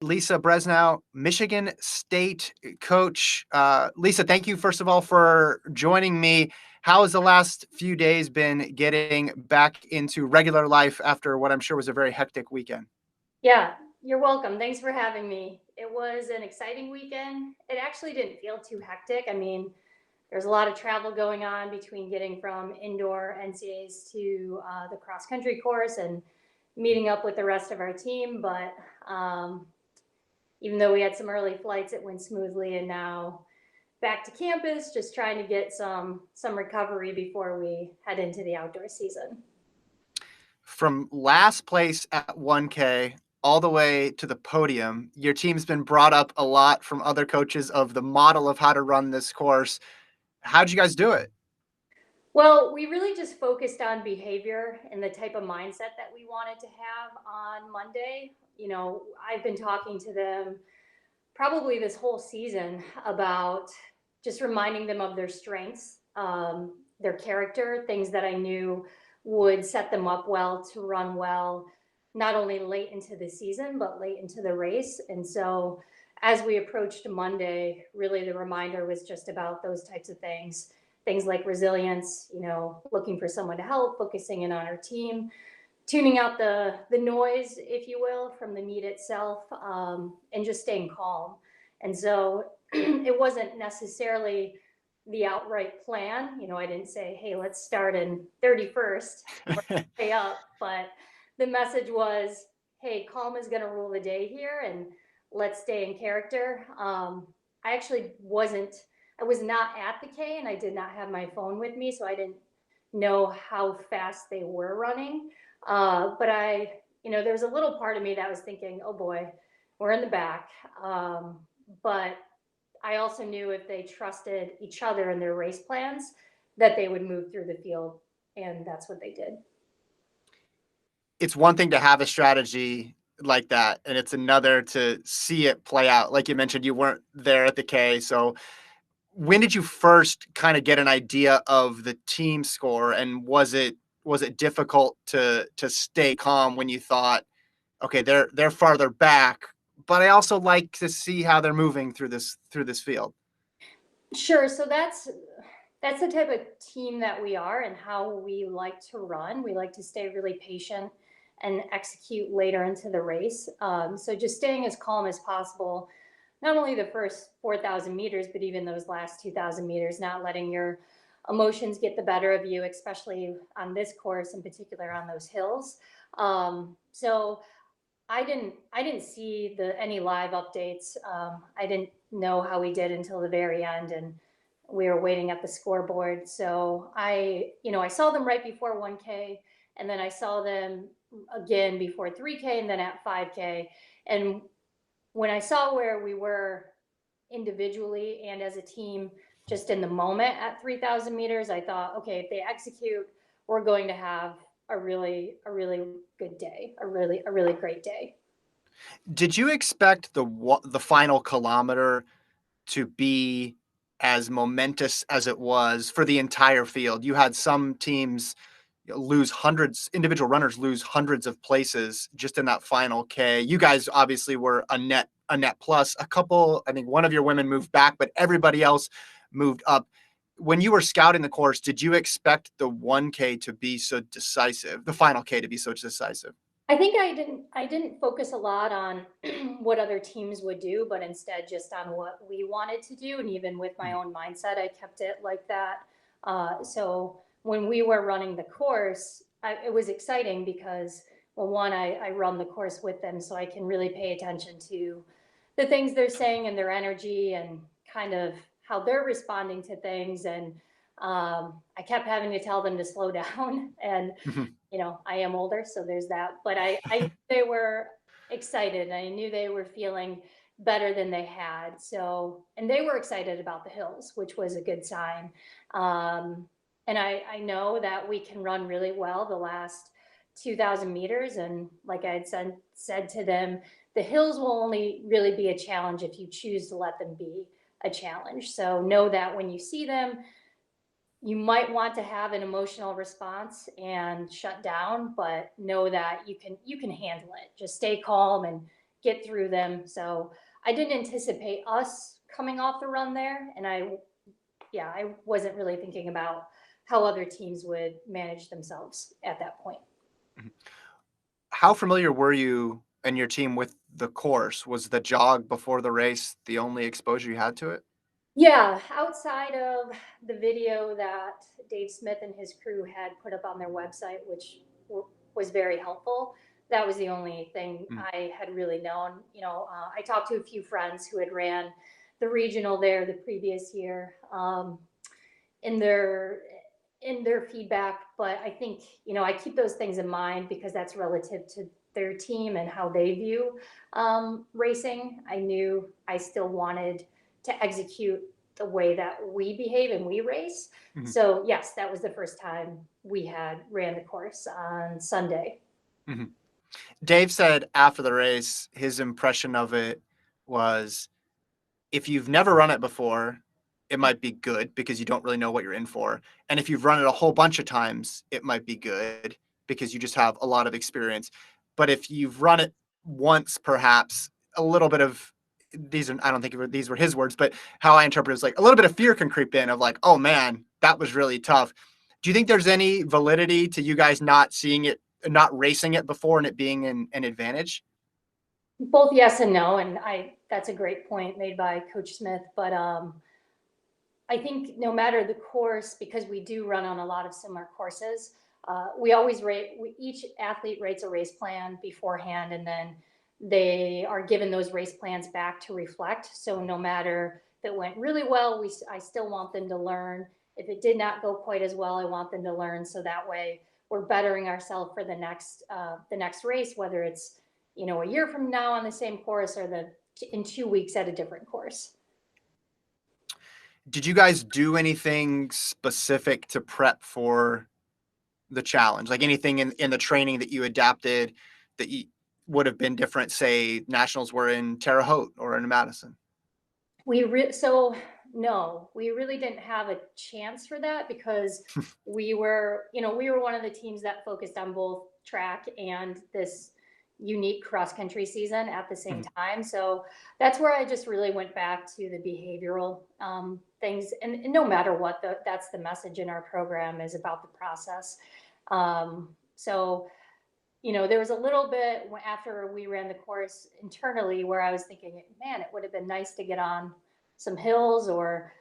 Lisa Breznau, Michigan State coach. Lisa, thank you, first of all, for joining me. How has the last few days been getting back into regular life after what I'm sure was a very hectic weekend? Yeah, you're welcome. Thanks for having me. It was an exciting weekend. It actually didn't feel too hectic. I mean, there's a lot of travel going on between getting from indoor NCAAs to the cross country course and meeting up with the rest of our team. But even though we had some early flights, it went smoothly. And now back to campus, just trying to get some recovery before we head into the outdoor season. From last place at 1K all the way to the podium, your team's been brought up a lot from other coaches of the model of how to run this course. How'd you guys do it? Well, we really just focused on behavior and the type of mindset that we wanted to have on Monday. You know, I've been talking to them probably this whole season about just reminding them of their strengths, their character, things that I knew would set them up well to run well, not only late into the season, but late into the race. And so as we approached Monday, really the reminder was just about those types of things like resilience, you know, looking for someone to help, focusing in on our team, tuning out the noise, if you will, from the meet itself, and just staying calm. And so it wasn't necessarily the outright plan. You know, I didn't say, hey, let's start in 31st or stay up, but the message was, hey, calm is going to rule the day here, and let's stay in character. I actually I was not at the K, and I did not have my phone with me, so I didn't know how fast they were running. But there was a little part of me that was thinking, oh boy, we're in the back. But I also knew if they trusted each other and their race plans, that they would move through the field. And that's what they did. It's one thing to have a strategy like that, and it's another to see it play out. Like you mentioned, you weren't there at the K. So when did you first kind of get an idea of the team score, and was it difficult to stay calm when you thought, okay, they're farther back, but I also like to see how they're moving through this field? Sure. So that's the type of team that we are and how we like to run. We like to stay really patient and execute later into the race. So just staying as calm as possible, not only the first 4,000 meters, but even those last 2,000 meters, not letting your emotions get the better of you, especially on this course, in particular on those hills. So I didn't see any live updates. I didn't know how we did until the very end, and we were waiting at the scoreboard. So I saw them right before 1K, and then I saw them again before 3K, and then at 5K. And when I saw where we were individually and as a team, just in the moment at 3,000 meters, I thought, okay, if they execute, we're going to have a really good day, a really great day. Did you expect the final kilometer to be as momentous as it was for the entire field? You had some teams lose hundreds, individual runners lose hundreds of places just in that final K. You guys obviously were a net plus. A couple, I think one of your women moved back, but everybody else moved up. When you were scouting the course, did you expect the 1K to be so decisive, the final K to be so decisive? I think I didn't focus a lot on what other teams would do, but instead just on what we wanted to do. And even with my own mindset, I kept it like that. So when we were running the course, it was exciting because, well, one, I run the course with them, so I can really pay attention to the things they're saying and their energy and kind of how they're responding to things. And I kept having to tell them to slow down. And I am older, so there's that. But I they were excited. I knew they were feeling better than they had. So, and they were excited about the hills, which was a good sign. And I know that we can run really well the last 2,000 meters. And like I had said to them, the hills will only really be a challenge if you choose to let them be a challenge. So know that when you see them, you might want to have an emotional response and shut down, but know that you can handle it. Just stay calm and get through them. So I didn't anticipate us coming off the run there. And I wasn't really thinking about how other teams would manage themselves at that point. Mhm. How familiar were you and your team with the course? Was the jog before the race the only exposure you had to it? Yeah, outside of the video that Dave Smith and his crew had put up on their website, which was very helpful, that was the only thing Mm. I had really known. I talked to a few friends who had ran the regional there the previous year, in their in their feedback, but I think I keep those things in mind because that's relative to their team and how they view racing. I knew I still wanted to execute the way that we behave and we race. Mhm. So yes, that was the first time we had ran the course on Sunday. Mhm. Dave said after the race, his impression of it was if you've never run it before, it might be good because you don't really know what you're in for. And if you've run it a whole bunch of times, it might be good because you just have a lot of experience. But if you've run it once, perhaps a little bit of these are, I don't think these were his words, but how I interpret it is like a little bit of fear can creep in of like, oh man, that was really tough. Do you think there's any validity to you guys not seeing it, not racing it before and it being an advantage? Both yes and no, and I that's a great point made by Coach Smith. But I think no matter the course, because we do run on a lot of similar courses, we always rate. Each athlete rates a race plan beforehand, and then they are given those race plans back to reflect. So no matter if it went really well, I still want them to learn. If it did not go quite as well, I want them to learn. So that way, we're bettering ourselves for the next race, whether it's a year from now on the same course or in 2 weeks at a different course. Did you guys do anything specific to prep for the challenge? Like anything in the training that you adapted that you would have been different, say nationals were in Terre Haute or in Madison? So no, we really didn't have a chance for that because we were one of the teams that focused on both track and this unique cross country season at the same Mhm. time. So that's where I just really went back to the behavioral things, and no matter what, that's the message in our program is about the process. So there was a little bit after we ran the course internally where I was thinking, man, it would have been nice to get on some hills or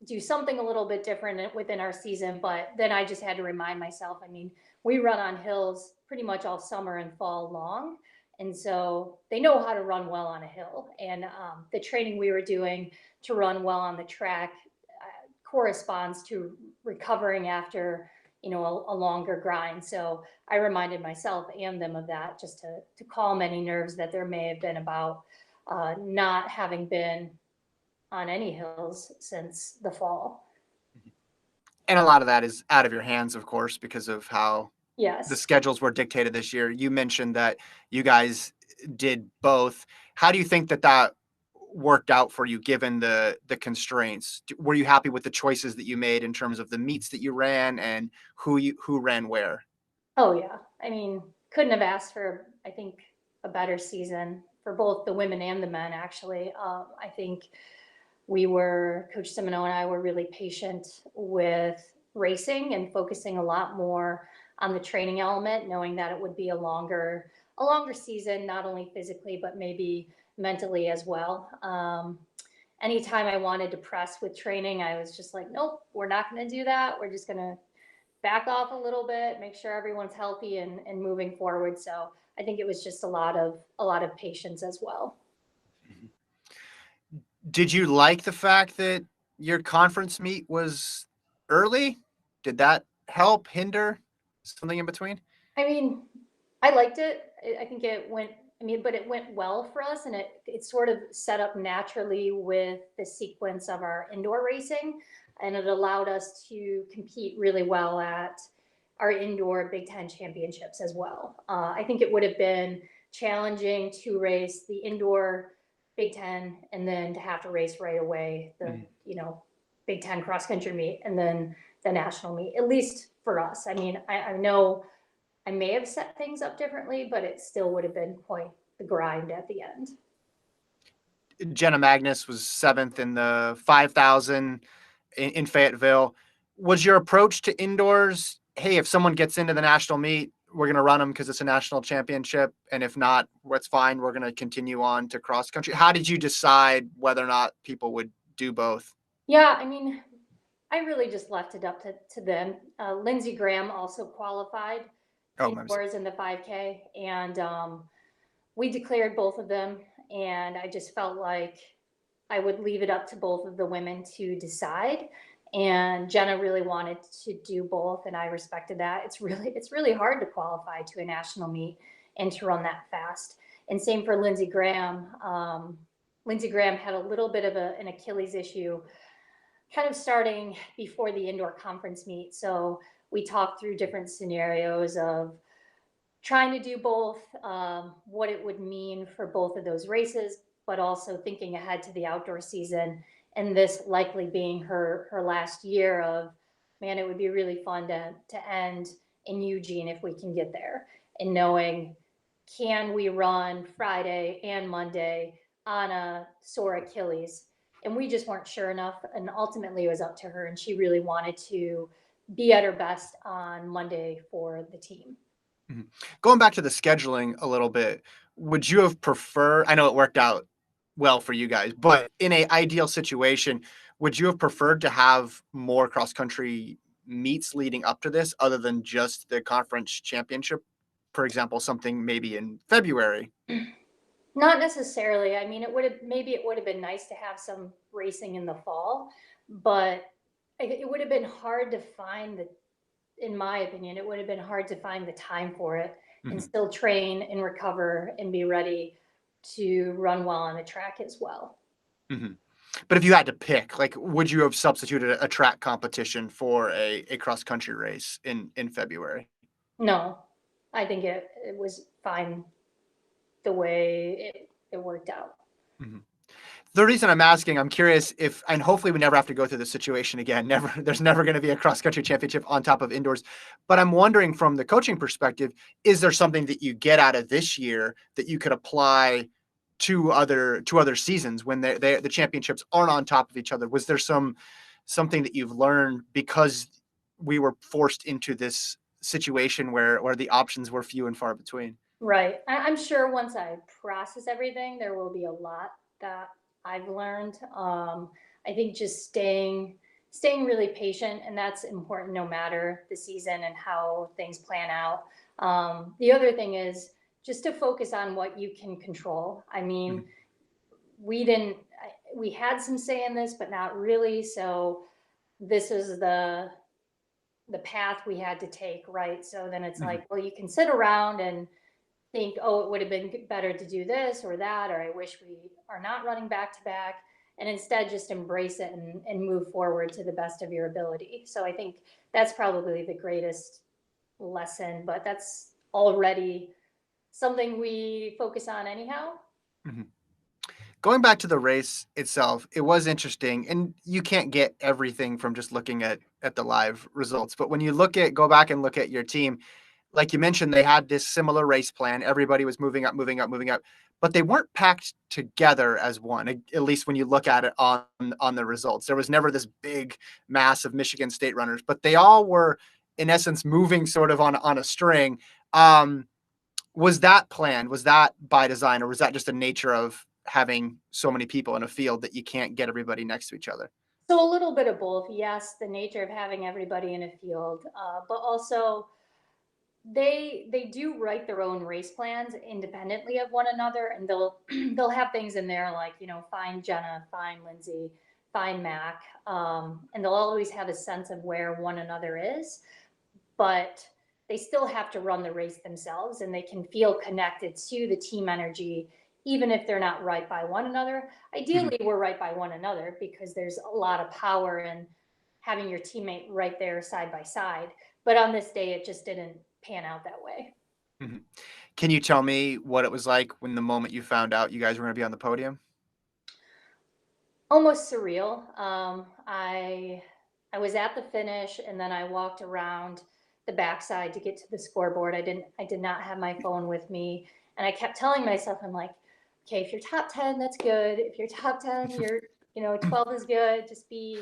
do something a little bit different within our season. But then I just had to remind myself, I mean, we run on hills pretty much all summer and fall long. And so they know how to run well on a hill. And the training we were doing to run well on the track corresponds to recovering after a longer grind. So I reminded myself and them of that, just to calm any nerves that there may have been about not having been on any hills since the fall. And a lot of that is out of your hands, of course, because of how the Yes. schedules were dictated this year. You mentioned that you guys did both. How do you think that worked out for you given the constraints? Were you happy with the choices that you made in terms of the meets that you ran and who ran where? Oh yeah. I mean, couldn't have asked for, I think, a better season for both the women and the men. Actually, I think Coach Semino and I were really patient with racing and focusing a lot more on the training element, knowing that it would be a longer season, not only physically, but maybe mentally as well. Anytime I wanted to press with training, I was just like, nope, we're not going to do that. We're just going to back off a little bit, make sure everyone's healthy and moving forward. So I think it was just a lot of patience as well. Did you like the fact that your conference meet was early? Did that help, hinder, something in between? I mean, I liked it. I think it went. I mean, but it went well for us, and it sort of set up naturally with the sequence of our indoor racing, and it allowed us to compete really well at our indoor Big Ten championships as well. I think it would have been challenging to race the indoor Big Ten and then to have to race right away the Mhm. Big Ten cross country meet and then the national meet. At least for us. I mean, I know I may have set things up differently, but it still would have been quite the grind at the end. Jenna Magnus was 7th in the 5,000 in Fayetteville. Was your approach to indoors, hey, if someone gets into the national meet, we're going to run them because it's a national championship, and if not, that's fine. We're going to continue on to cross country. How did you decide whether or not people would do both? Yeah, I mean, I really just left it up to them. Lindsey Graham also qualified Oh, my mistake. indoors in the 5K, and we declared both of them. And I just felt like I would leave it up to both of the women to decide. And Jenna really wanted to do both, and I respected that. It's really hard to qualify to a national meet and to run that fast. And same for Lindsey Graham. Lindsey Graham had a little bit of an Achilles issue kind of starting before the indoor conference meet. So we talked through different scenarios of trying to do both, what it would mean for both of those races, but also thinking ahead to the outdoor season. And this likely being her last year of, man, it would be really fun to end in Eugene if we can get there. And knowing, can we run Friday and Monday on a sore Achilles? And we just weren't sure enough. And ultimately, it was up to her. And she really wanted to be at her best on Monday for the team. Mhm. Going back to the scheduling a little bit, would you have preferred, I know it worked out well for you guys, but in a ideal situation, would you have preferred to have more cross country meets leading up to this other than just the conference championship? For example, something maybe in February. Not necessarily. I mean, it would have been nice to have some racing in the fall, but it would have been hard to find in my opinion, it would have been hard to find the time for it and Mhm. still train and recover and be ready to run well on the track as well. Mhm. But if you had to pick, like, would you have substituted a track competition for a cross country race in February? No, I think it was fine the way it worked out. Mhm. The reason I'm asking, I'm curious if, and hopefully we never have to go through this situation again. Never, there's never going to be a cross country championship on top of indoors. But I'm wondering from the coaching perspective, is there something that you get out of this year that you could apply to other seasons when the championships aren't on top of each other? Was there something that you've learned because we were forced into this situation where the options were few and far between? Right. I'm sure once I process everything, there will be a lot that I've learned. I think just staying really patient, and that's important no matter the season and how things plan out. The other thing is just to focus on what you can control. I mean, Mhm. we didn't, we had some say in this, but not really. So this is the path we had to take, right? So then it's Mhm. like, well, you can sit around and think, oh, it would have been better to do this or that, or I wish we are not running back to back. And instead, just embrace it and move forward to the best of your ability. So I think that's probably the greatest lesson, but that's already something we focus on anyhow. Mhm. Going back to the race itself, it was interesting, and you can't get everything from just looking at the live results. But when you go back and look at your team, like you mentioned, they had this similar race plan. Everybody was moving up, moving up, moving up, but they weren't packed together as one. At least when you look at it on the results, there was never this big mass of Michigan State runners, but they all were in essence moving sort of on a string. Um, was that planned? Was that by design, or was that just the nature of having so many people in a field that you can't get everybody next to each other? So a little bit of both. Yes, the nature of having everybody in a field, but also they do write their own race plans independently of one another, and they'll they'll have things in there like, find Jenna, find Lindsay, find Mac, and they'll always have a sense of where one another is, but they still have to run the race themselves, and they can feel connected to the team energy even if they're not right by one another. Mhm. Ideally, we're right by one another because there's a lot of power in having your teammate right there side by side. But on this day, it just didn't pan out that way. Mhm. Can you tell me what it was like when the moment you found out you guys were going to be on the podium? Almost surreal. I was at the finish, and then I walked around the backside to get to the scoreboard. I did not have my phone with me, And I kept telling myself, I'm like, okay, if you're top 10, that's good. If you're top 10, you're, 12 is good. Just be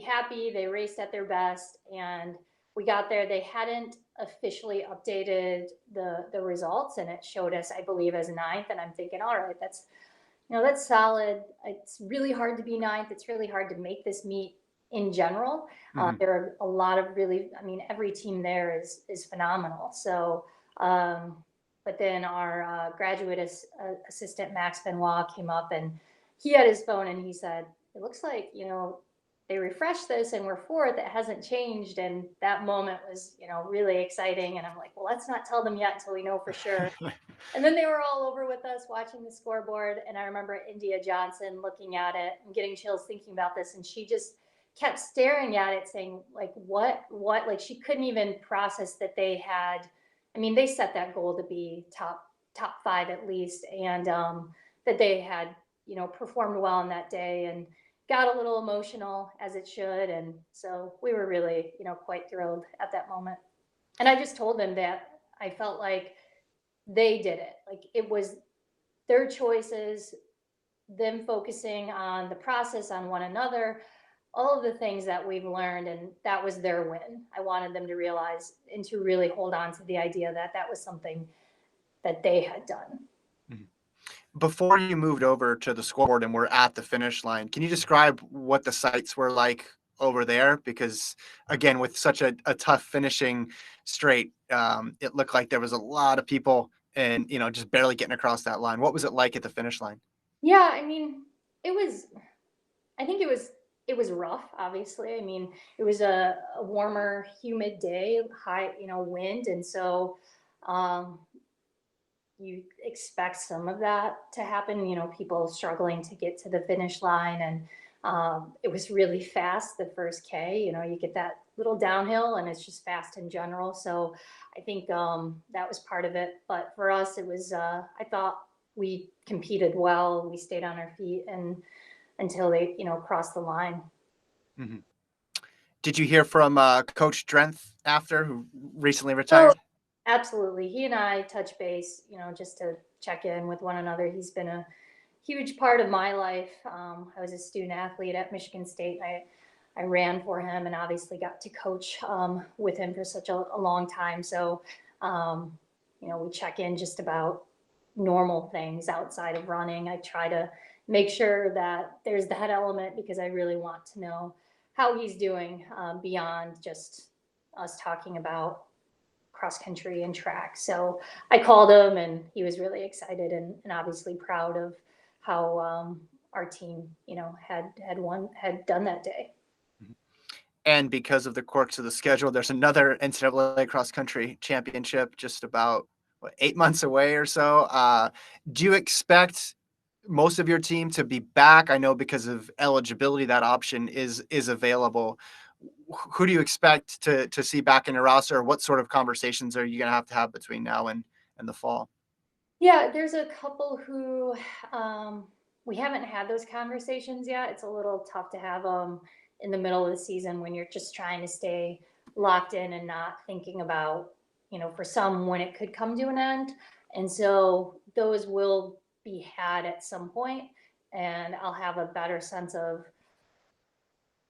happy. They raced at their best. And we got there. They hadn't officially updated the results, and it showed us, I believe, as ninth. And I'm thinking, all right, that's solid. It's really hard to be ninth. It's really hard to make this meet in general. Mhm. There are a lot of really, I mean, every team there is phenomenal. So, but then our graduate assistant Max Benoit came up, and he had his phone, and he said, "It looks like they refreshed this and we're fourth. It hasn't changed." And that moment was really exciting. And I'm like, well, let's not tell them yet until we know for sure. And then they were all over with us watching the scoreboard. And I remember India Johnson looking at it and getting chills thinking about this. And she just kept staring at it saying, like, what, like she couldn't even process that they had, I mean, they set that goal to be top five at least. And that they had, performed well on that day and got a little emotional, as it should. And so we were really, quite thrilled at that moment. And I just told them that I felt like they did it. Like it was their choices, them focusing on the process, on one another, all of the things that we've learned, and that was their win. I wanted them to realize and to really hold on to the idea that that was something that they had done. Mhm. Before you moved over to the scoreboard and were at the finish line, can you describe what the sights were like over there? Because again, with such a tough finishing straight, it looked like there was a lot of people and just barely getting across that line. What was it like at the finish line? Yeah, I mean, it was I think it was rough, obviously. I mean, it was a warmer, humid day, high, wind, and so um you expect some of that to happen, people struggling to get to the finish line. And it was really fast the first K. You get that little downhill and it's just fast in general. So I think that was part of it. But for us, it was, I thought we competed well. We stayed on our feet and until they, crossed the line. Mhm. Did you hear from Coachdrenth after, who recently Oh, retired? absolutely. He and I touch base, just to check in with one another. He's been a huge part of my life. I was a student athlete at Michigan State. I ran for him and obviously got to coach with him for such a long time. So, um, we check in just about normal things outside of running. I try to make sure that there's that element because I really want to know how he's doing beyond just us talking about cross country and track. So I called him and he was really excited and obviously proud of how our team, had done that day. Mhm. And because of the quirks of the schedule, there's another NCAA Cross Country Championship just about 8 months away or so. Do you expect most of your team to be back? I know because of eligibility, that option is available. Who do you expect to see back in your roster? Or what sort of conversations are you going to have between now and the fall? Yeah, there's a couple who we haven't had those conversations yet. It's a little tough to have them in the middle of the season when you're just trying to stay locked in and not thinking about, for some when it could come to an end. And so those will be had at some point, and I'll have a better sense of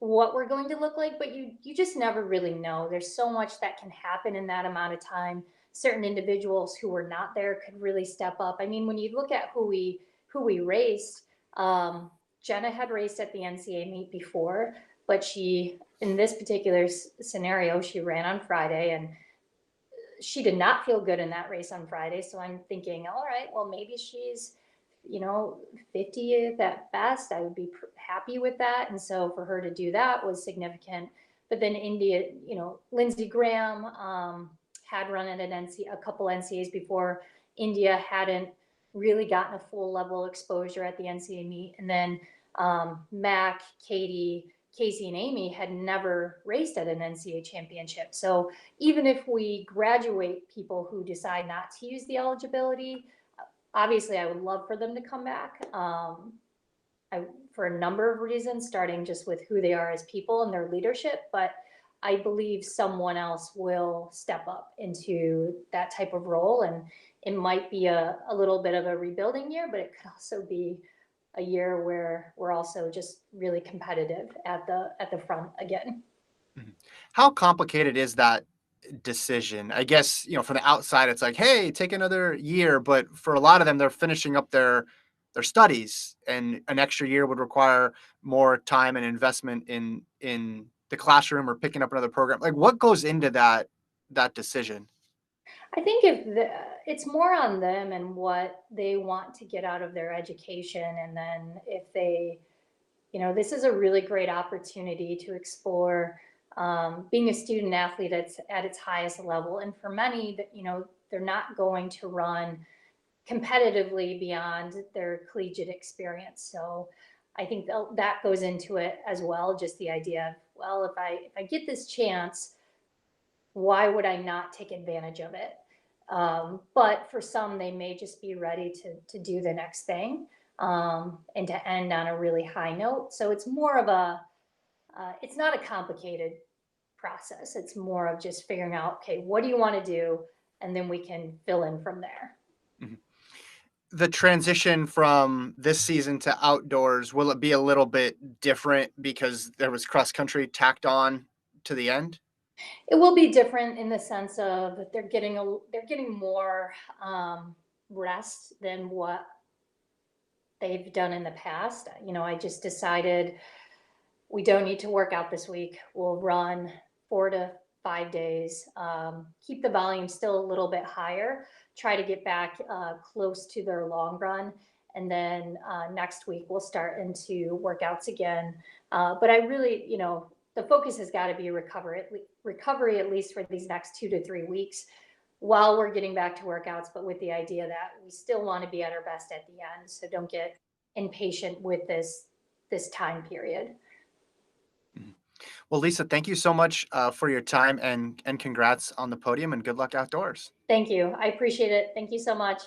what we're going to look like, but you just never really know. There's so much that can happen in that amount of time. Certain individuals who were not there could really step up. I mean, when you look at who we raced, Jenna had raced at the NCAA meet before, but she, in this particular scenario, she ran on Friday and she did not feel good in that race on Friday. So I'm thinking, all right, well, maybe she's, 50th at best. I would be happy with that. And so for her to do that was significant. But then India, Lindsey Graham had run at a couple NCAs before. India hadn't really gotten a full level exposure at the NCAA meet. And then Mac, Katie, Casey, and Amy had never raced at an NCAA championship. So even if we graduate people who decide not to use the eligibility, obviously I would love for them to come back for a number of reasons, starting just with who they are as people and their leadership. But I believe someone else will step up into that type of role. And it might be a little bit of a rebuilding year, but it could also be a year where we're also just really competitive at the front again. Mhm. How complicated is that decision? I guess, from the outside, it's like, hey, take another year. But for a lot of them, they're finishing up their studies, and an extra year would require more time and investment in the classroom or picking up another program. Like, what goes into that decision? I think if it's more on them and what they want to get out of their education, and then if they, this is a really great opportunity to explore being a student athlete at its highest level. And for many, that they're not going to run competitively beyond their collegiate experience. So I think that goes into it as well. Just the idea of, well, if I get this chance, why would I not take advantage of it? But for some, they may just be ready to do the next thing, and to end on a really high note. So it's more of it's not a complicated process. It's more of just figuring out, okay, what do you want to do? And then we can fill in from there. Mhm. The transition from this season to outdoors, will it be a little bit different because there was cross country tacked on to the end? It will be different in the sense of they're getting more rest than what they've done in the past. I just decided we don't need to work out this week. We'll run 4 to 5 days, keep the volume still a little bit higher, try to get back close to their long run. And then next week we'll start into workouts again. But I really, the focus has got to be recovery at least for these next 2 to 3 weeks while we're getting back to workouts, but with the idea that we still want to be at our best at the end. So don't get impatient with this time period. Mhm. Well, Lisa, thank you so much for your time, and congrats on the podium, and good luck outdoors. Thank you. I appreciate it. Thank you so much.